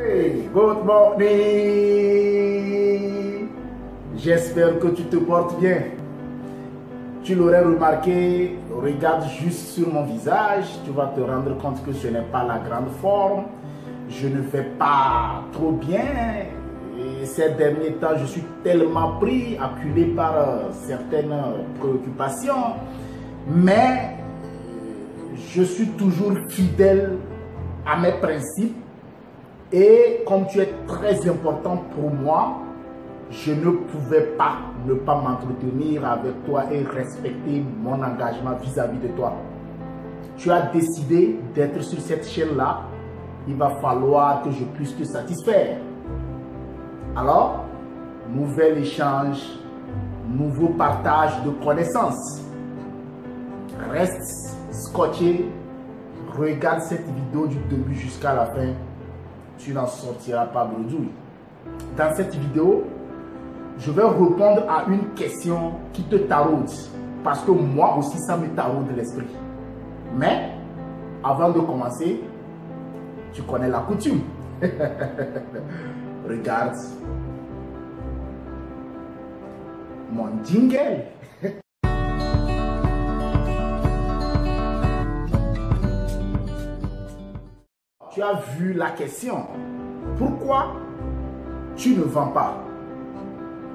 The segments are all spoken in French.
Hey, good morning. J'espère que tu te portes bien. Tu l'aurais remarqué, regarde juste sur mon visage, tu vas te rendre compte que ce n'est pas la grande forme. Je ne vais pas trop bien. Et ces derniers temps, je suis tellement pris, acculé par certaines préoccupations. Mais je suis toujours fidèle à mes principes. Et comme tu es très important pour moi, je ne pouvais pas ne pas m'entretenir avec toi et respecter mon engagement vis-à-vis de toi. Tu as décidé d'être sur cette chaîne-là. Il va falloir que je puisse te satisfaire. Alors, nouvel échange, nouveau partage de connaissances. Reste scotché, regarde cette vidéo du début jusqu'à la fin. Tu n'en sortiras pas bredouille. Dans cette vidéo, je vais répondre à une question qui te taraude. Parce que moi aussi, ça me taraude l'esprit. Mais, avant de commencer, tu connais la coutume. Regarde mon jingle. Tu as vu la question. Pourquoi tu ne vends pas?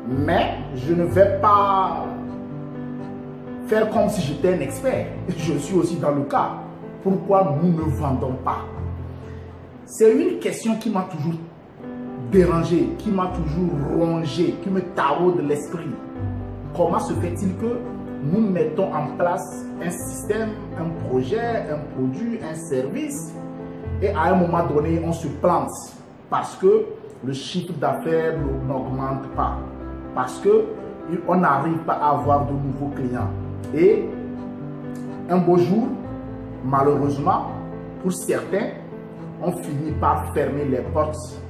Mais je ne vais pas faire comme si j'étais un expert. Je suis aussi dans le cas. Pourquoi nous ne vendons pas? C'est une question qui m'a toujours dérangé, qui m'a toujours rongé, qui me taraude l'esprit. Comment se fait-il que nous mettons en place un système, un projet, un produit, un service et à un moment donné, on se plante parce que le chiffre d'affaires n'augmente pas, parce qu'on n'arrive pas à avoir de nouveaux clients. Et un beau jour, malheureusement, pour certains, on finit par fermer les portes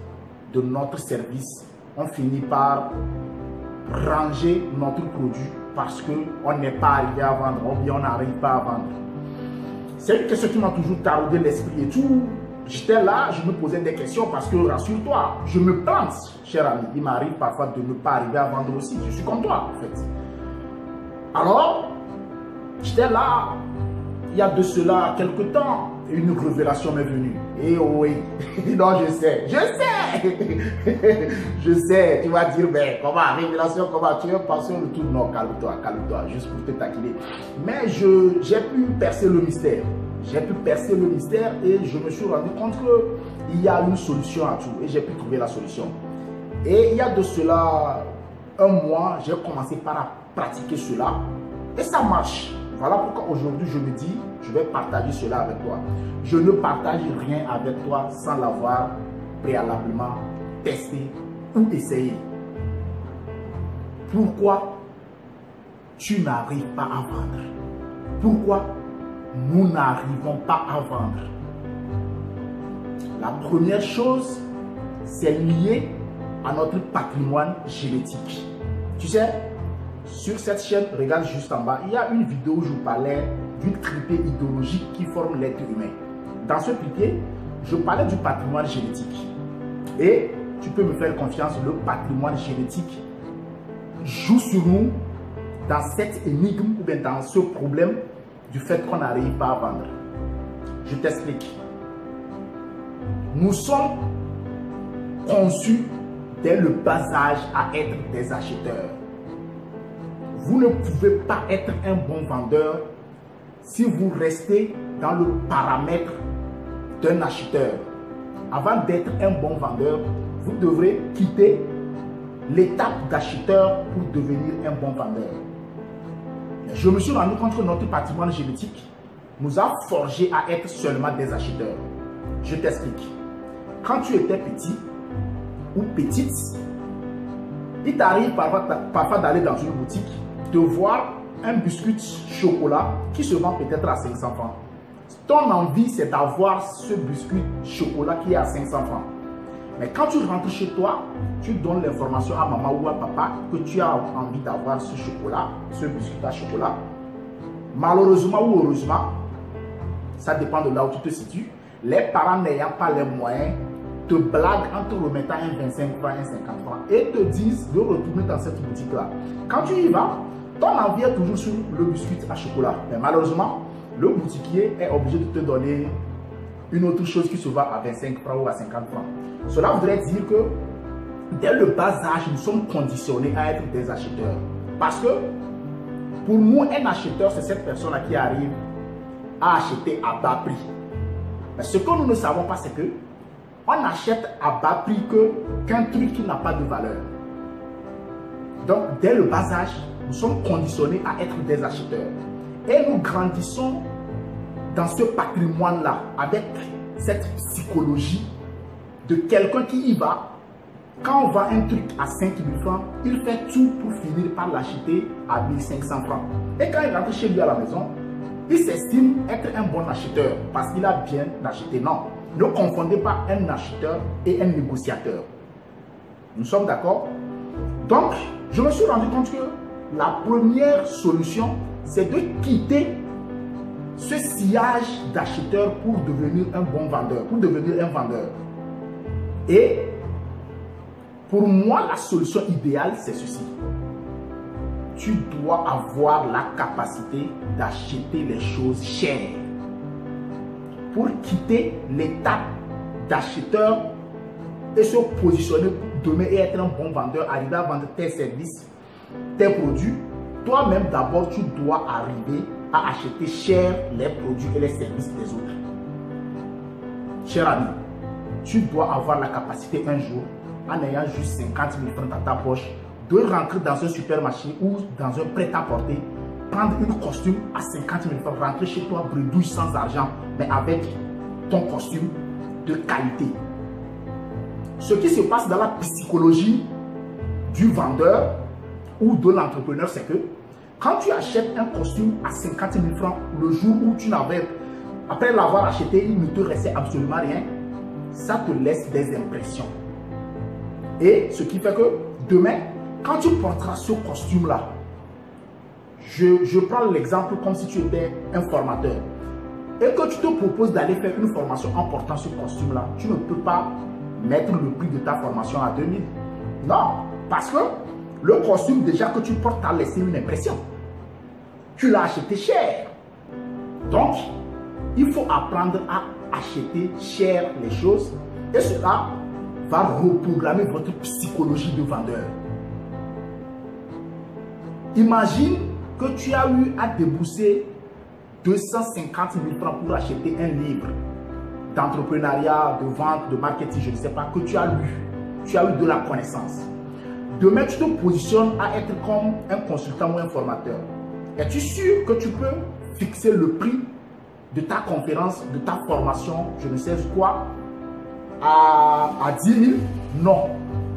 de notre service. On finit par ranger notre produit parce qu'on n'est pas arrivé à vendre ou bien on n'arrive pas à vendre. C'est une question qui m'a toujours taraudé l'esprit et tout. J'étais là, je me posais des questions parce que, rassure-toi, je me plante, cher ami. Il m'arrive parfois de ne pas arriver à vendre aussi. Je suis comme toi, en fait. Alors, j'étais là, il y a de cela quelques temps, une révélation m'est venue. Et oui, non, je sais, je sais, tu vas dire, mais comment, révélation, comment, tu es passion de tout. Non, calme-toi, juste pour te taquiner. Mais j'ai pu percer le mystère. J'ai pu percer le mystère et je me suis rendu compte qu'il y a une solution à tout. Et j'ai pu trouver la solution. Et il y a de cela un mois, j'ai commencé par pratiquer cela. Et ça marche. Voilà pourquoi aujourd'hui je me dis, je vais partager cela avec toi. Je ne partage rien avec toi sans l'avoir préalablement testé ou essayé. Pourquoi tu n'arrives pas à vendre? Pourquoi nous n'arrivons pas à vendre? La première chose, c'est lié à notre patrimoine génétique. Tu sais, sur cette chaîne, regarde juste en bas, il y a une vidéo où je parlais d'une tripée idéologique qui forme l'être humain. Dans ce tripé, je parlais du patrimoine génétique. Et tu peux me faire confiance, le patrimoine génétique joue sur nous dans cette énigme ou bien dans ce problème du fait qu'on n'arrive pas à vendre. Je t'explique. Nous sommes conçus dès le bas âge à être des acheteurs. Vous ne pouvez pas être un bon vendeur si vous restez dans le paramètre d'un acheteur. Avant d'être un bon vendeur, vous devrez quitter l'étape d'acheteur pour devenir un bon vendeur. Je me suis rendu compte que notre patrimoine génétique nous a forgés à être seulement des acheteurs. Je t'explique. Quand tu étais petit ou petite, il t'arrive parfois d'aller dans une boutique, de voir un biscuit chocolat qui se vend peut-être à 500 francs. Ton envie, c'est d'avoir ce biscuit chocolat qui est à 500 francs. Mais quand tu rentres chez toi, tu donnes l'information à maman ou à papa que tu as envie d'avoir ce chocolat, ce biscuit à chocolat. Malheureusement ou heureusement, ça dépend de là où tu te situes, les parents n'ayant pas les moyens te blaguent en te remettant un 25 francs, un 50 francs et te disent de retourner dans cette boutique-là. Quand tu y vas, ton envie est toujours sur le biscuit à chocolat. Mais malheureusement, le boutiquier est obligé de te donner une autre chose qui se vend à 25 francs ou à 50 francs. Cela voudrait dire que dès le bas âge, nous sommes conditionnés à être des acheteurs. Parce que pour nous, un acheteur, c'est cette personne-là qui arrive à acheter à bas prix. Mais ce que nous ne savons pas, c'est que on achète à bas prix qu'un truc qui n'a pas de valeur. Donc, dès le bas âge, nous sommes conditionnés à être des acheteurs. Et nous grandissons dans ce patrimoine-là, avec cette psychologie de quelqu'un qui y va. Quand on vend un truc à 5 000 francs, il fait tout pour finir par l'acheter à 1 500 francs. Et quand il rentre chez lui à la maison, il s'estime être un bon acheteur parce qu'il a bien acheté. Non, ne confondez pas un acheteur et un négociateur. Nous sommes d'accord? Donc, je me suis rendu compte que la première solution, c'est de quitter ce sillage d'acheteur pour devenir un bon vendeur, pour devenir un vendeur. Et pour moi, la solution idéale, c'est ceci. Tu dois avoir la capacité d'acheter les choses chères. Pour quitter l'état d'acheteur et se positionner demain et être un bon vendeur, arriver à vendre tes services, tes produits, toi-même d'abord, tu dois arriver à acheter cher les produits et les services des autres. Cher ami, tu dois avoir la capacité un jour, en ayant juste 50 000 francs dans ta poche, de rentrer dans un supermarché ou dans un prêt-à-porter, prendre une costume à 50 000 francs, rentrer chez toi bredouille sans argent, mais avec ton costume de qualité. Ce qui se passe dans la psychologie du vendeur ou de l'entrepreneur, c'est que quand tu achètes un costume à 50 000 francs, le jour où tu n'avais, après l'avoir acheté, il ne te restait absolument rien, ça te laisse des impressions. Et ce qui fait que demain, quand tu porteras ce costume-là, je prends l'exemple comme si tu étais un formateur et que tu te proposes d'aller faire une formation en portant ce costume-là, tu ne peux pas mettre le prix de ta formation à 2000. Non, parce que le costume déjà que tu portes t'a laissé une impression. Tu l'as acheté cher. Donc, il faut apprendre à acheter cher les choses et cela va reprogrammer votre psychologie de vendeur. Imagine que tu as eu à débourser 250 000 francs pour acheter un livre d'entrepreneuriat, de vente, de marketing, je ne sais pas, que tu as lu. Tu as eu de la connaissance. Demain, tu te positionnes à être comme un consultant ou un formateur. Es-tu sûr que tu peux fixer le prix de ta conférence, de ta formation, je ne sais quoi, à 10 000? Non.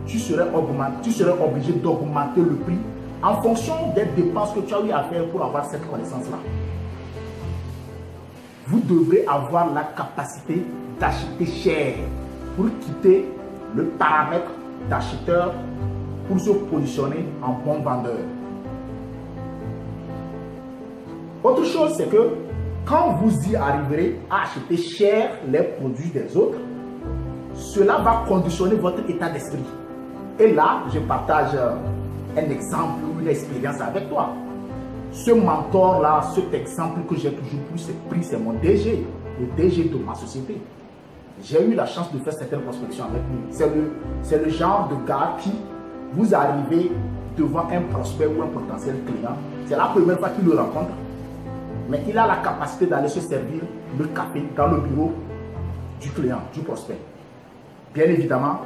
Tu serais obligé d'augmenter le prix en fonction des dépenses que tu as eu à faire pour avoir cette connaissance-là. Vous devrez avoir la capacité d'acheter cher pour quitter le paramètre d'acheteur pour se positionner en bon vendeur. Autre chose, c'est que quand vous y arriverez à acheter cher les produits des autres, cela va conditionner votre état d'esprit. Et là, je partage un exemple ou une expérience avec toi. Ce mentor-là, cet exemple que j'ai toujours pris, c'est mon DG, le DG de ma société. J'ai eu la chance de faire certaines prospections avec lui. C'est le genre de gars qui, vous arrivez devant un prospect ou un potentiel client, c'est la première fois qu'il le rencontre, mais il a la capacité d'aller se servir le café dans le bureau du client, du prospect. Bien évidemment,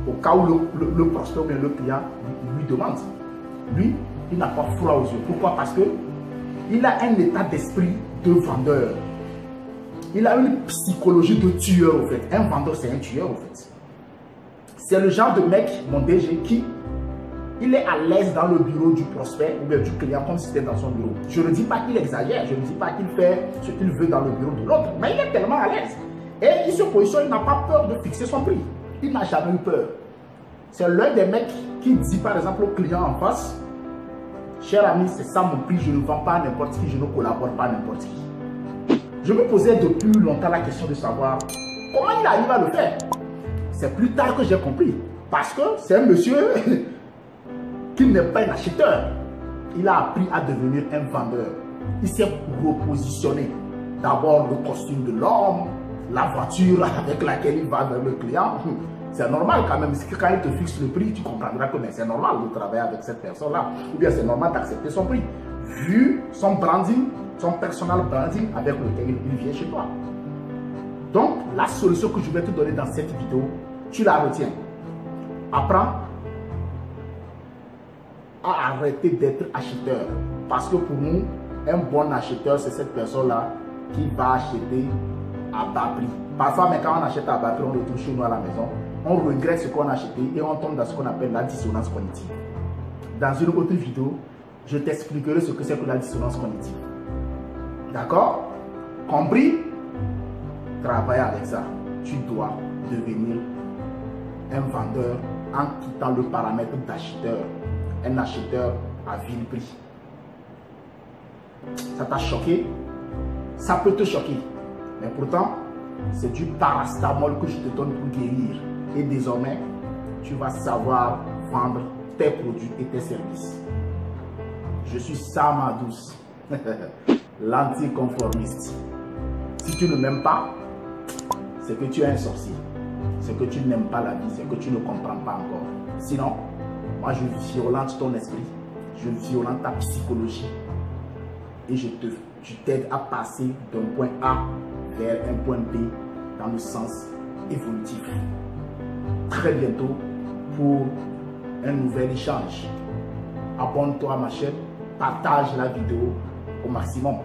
au cas où le prospect ou bien le client lui demande, lui, il n'a pas froid aux yeux. Pourquoi? Parce qu'il a un état d'esprit de vendeur. Il a une psychologie de tueur, au fait. Un vendeur, c'est un tueur, au fait. C'est le genre de mec, mon DG, qui il est à l'aise dans le bureau du prospect ou bien du client comme si c'était dans son bureau. Je ne dis pas qu'il exagère, je ne dis pas qu'il fait ce qu'il veut dans le bureau de l'autre, mais il est tellement à l'aise. Et il se positionne, il n'a pas peur de fixer son prix. Il n'a jamais eu peur. C'est l'un des mecs qui dit par exemple au client en face, cher ami, c'est ça mon prix, je ne vends pas à n'importe qui, je ne collabore pas à n'importe qui. Je me posais depuis longtemps la question de savoir comment il arrive à le faire. C'est plus tard que j'ai compris. Parce que c'est un monsieur qui n'est pas un acheteur. Il a appris à devenir un vendeur. Il s'est repositionné. D'abord le costume de l'homme, la voiture avec laquelle il va vers le client. C'est normal quand même. Quand il te fixe le prix, tu comprendras que c'est normal de travailler avec cette personne-là. Ou bien c'est normal d'accepter son prix. Vu son branding, son personal branding avec lequel il vient chez toi. Donc, la solution que je vais te donner dans cette vidéo, tu la retiens. Apprends à arrêter d'être acheteur. Parce que pour nous, un bon acheteur, c'est cette personne-là qui va acheter à bas prix. Parfois, mais quand on achète à bas prix, on retourne chez nous à la maison, on regrette ce qu'on a acheté et on tombe dans ce qu'on appelle la dissonance cognitive. Dans une autre vidéo, je t'expliquerai ce que c'est que la dissonance cognitive. D'accord? Compris? Travaille avec ça. Tu dois devenir un vendeur en quittant le paramètre d'acheteur. Un acheteur à vil prix. Ça t'a choqué? Ça peut te choquer. Mais pourtant, c'est du paracétamol que je te donne pour guérir. Et désormais, tu vas savoir vendre tes produits et tes services. Je suis Sama Douce, l'anticonformiste. Si tu ne m'aimes pas, c'est que tu es un sorcier. C'est que tu n'aimes pas la vie, c'est que tu ne comprends pas encore. Sinon, moi je violente ton esprit, je violente ta psychologie et je t'aide à passer d'un point A vers un point B dans le sens évolutif. Très bientôt pour un nouvel échange. Abonne-toi à ma chaîne, partage la vidéo au maximum.